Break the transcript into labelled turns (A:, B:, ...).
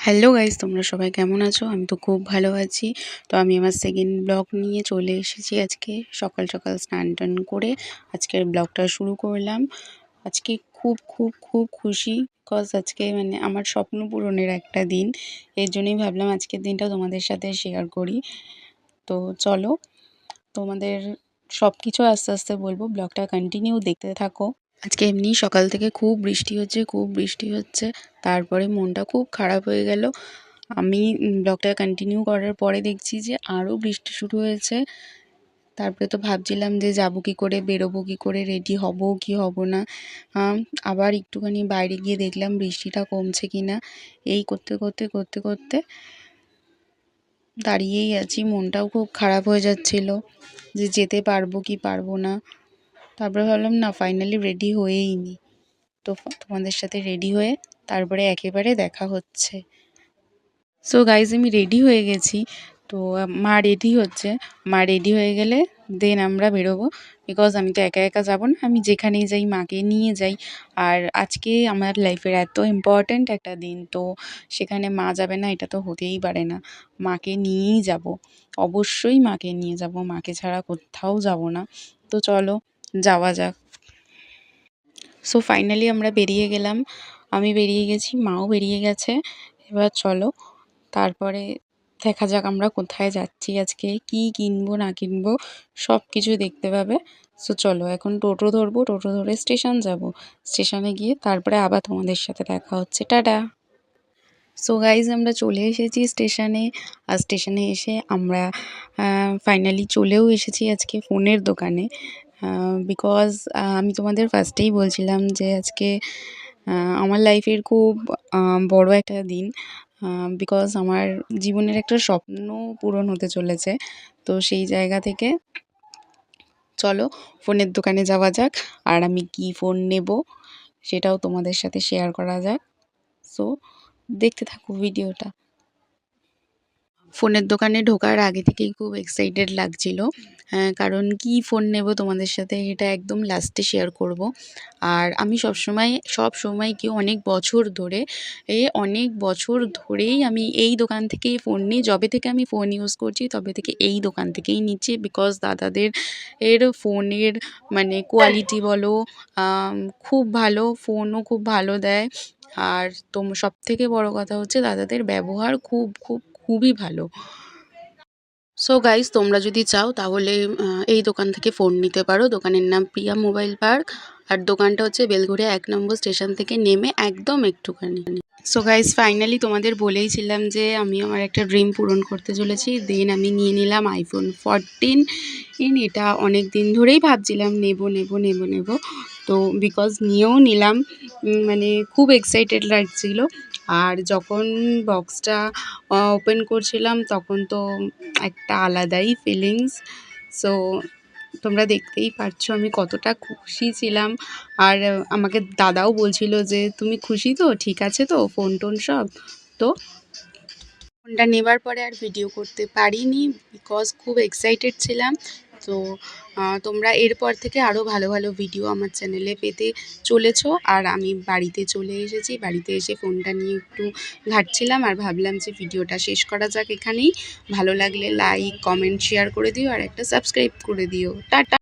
A: Hello guys, তোমরা সবাই কেমন আছো? আমি তো খুব ভালো আছি। তো আমি আমার সেকেন্ড ব্লগ নিয়ে চলে এসেছি আজকে। সকাল সকাল স্নান টান করে আজকের ব্লগটা শুরু করলাম। আজকে খুব খুব খুব খুশি, বিকজ আজকে মানে আমার স্বপ্ন পূরণের একটা দিন। এর জন্যই ভাবলাম আজকের দিনটা তোমাদের সাথে শেয়ার করি। তো চলো, তোমাদের সব কিছু আস্তে আস্তে বলবো, ব্লগটা কন্টিনিউ দেখতে থাকো। আজকে এমনি সকাল থেকে খুব বৃষ্টি হচ্ছে, খুব বৃষ্টি হচ্ছে। তারপরে মনটা খুব খারাপ হয়ে গেল। আমি ব্লগটা কন্টিনিউ করার পরে দেখছি যে আরও বৃষ্টি শুরু হয়েছে। তারপরে তো ভাবছিলাম যে যাবো কী করে, বেরোবো কী করে, রেডি হব কি হব না। আবার একটুখানি বাইরে গিয়ে দেখলাম বৃষ্টিটা কমছে কি না। এই করতে করতে করতে করতে দাঁড়িয়েই আছি। মনটাও খুব খারাপ হয়ে যাচ্ছিল যে যেতে পারবো কি পারবো না। তারপরে ভাবলাম না, ফাইনালি রেডি হয়েই নি। তো তোমাদের সাথে রেডি হয়ে তারপরে একেবারে দেখা হচ্ছে। সো গাইজ, আমি রেডি হয়ে গেছি। তো মা রেডি হচ্ছে। মা রেডি হয়ে গেলে দেন আমরা বেরোবো। বিকজ আমি তো একা একা যাবো না, আমি যেখানেই যাই মাকে নিয়ে যাই। আর আজকে আমার লাইফের এত ইম্পর্ট্যান্ট একটা দিন, তো সেখানে মা যাবে না এটা তো হতেই পারে না। মাকে নিয়েই যাব, অবশ্যই মাকে নিয়ে যাব, মাকে ছাড়া কোথাও যাব না। তো চলো যাওয়া যাক। সো ফাইনালি আমরা বেরিয়ে গেলাম। আমি বেরিয়ে গেছি, মাও বেরিয়ে গেছে। এবার চলো তারপরে দেখা যাক আমরা কোথায় যাচ্ছি, আজকে কি কিনবো না কিনবো সব কিছু দেখতে পাবে। সো চলো এখন টোটো ধরবো, টোটো ধরে স্টেশন যাব। স্টেশনে গিয়ে তারপরে আবার তোমাদের সাথে দেখা হচ্ছে। টাটা। সো গাইজ, আমরা চলে এসেছি স্টেশনে। আর স্টেশনে এসে আমরা ফাইনালি চলেও এসেছি আজকে ফোনের দোকানে। বিকজ আমি তোমাদের ফার্স্টেই বলছিলাম যে আজকে আমার লাইফের খুব বড় একটা দিন। বিকজ আমার জীবনের একটা স্বপ্ন পূরণ হতে চলেছে। তো সেই জায়গা থেকে চলো ফোনের দোকানে যাওয়া যাক। আর আমি কি ফোন নেব সেটাও তোমাদের সাথে শেয়ার করা যাক। সো দেখতে থাকো ভিডিওটা। ফোনের দোকানে ঢোকার আগে থেকেই খুব এক্সাইটেড লাগছিল, কারণ কি ফোন নেব তোমাদের সাথে এটা একদম লাস্টে শেয়ার করব। আর আমি সব সময় কি অনেক বছর ধরে অনেক বছর ধরেই আমি এই দোকান থেকেই ফোন নিই। যবে থেকে আমি ফোন ইউজ করছি তবে থেকে এই দোকান থেকেই নিচ্ছি। বিকজ দাদাদের ফোনের মানে কোয়ালিটি বলো খুব ভালো, ফোনও খুব ভালো দেয়। আর সবথেকে বড় কথা হচ্ছে দাদাদের ব্যবহার খুবই ভালো। সো গাইস, তোমরা যদি চাও তাহলে এই দোকান থেকে ফোন নিতে পারো। দোকানের নাম প্রিয়া মোবাইল পার্ক। আর দোকানটা হচ্ছে বেলঘড়িয়া 1 নম্বর স্টেশন থেকে নেমে একদম একটুখানি। সো গাইস, ফাইনালি তোমাদের বলেইছিলাম যে আমি আমার একটা ড্রিম পূরণ করতে চলেছি। দেন আমি নিয়ে নিলাম আইফোন 14। এটা অনেক দিন ধরেই ভাবছিলাম নেব নেব নেব নেব। তো বিকজ নিয়েও নিলাম, মানে খুব এক্সাইটেড লাগছিল। আর যখন বক্সটা ওপেন করছিলাম তখন তো একটা আলাদাই ফিলিংস। সো তোমরা দেখতেই পারছো আমি কতটা খুশি ছিলাম। আর আমাকে দাদাও বলছিল যে তুমি খুশি তো, ঠিক আছে তো ফোন টোন সব। তো ফোনটা নেবার পরে আর ভিডিও করতে পারিনি, বিকজ খুব এক্সাইটেড ছিলাম। তো তোমরা এরপর থেকে আরও ভালো ভালো ভিডিও আমার চ্যানেলে পেতে চলেছো। আর আমি বাড়িতে চলে এসেছি, বাড়িতে এসে ফোনটা নিয়ে একটু ঘাঁটছিলাম আর ভাবলাম যে ভিডিওটা শেষ করা যাক এখানেই। ভালো লাগলে লাইক কমেন্ট শেয়ার করে দিও আর একটা সাবস্ক্রাইব করে দিও। টাটা।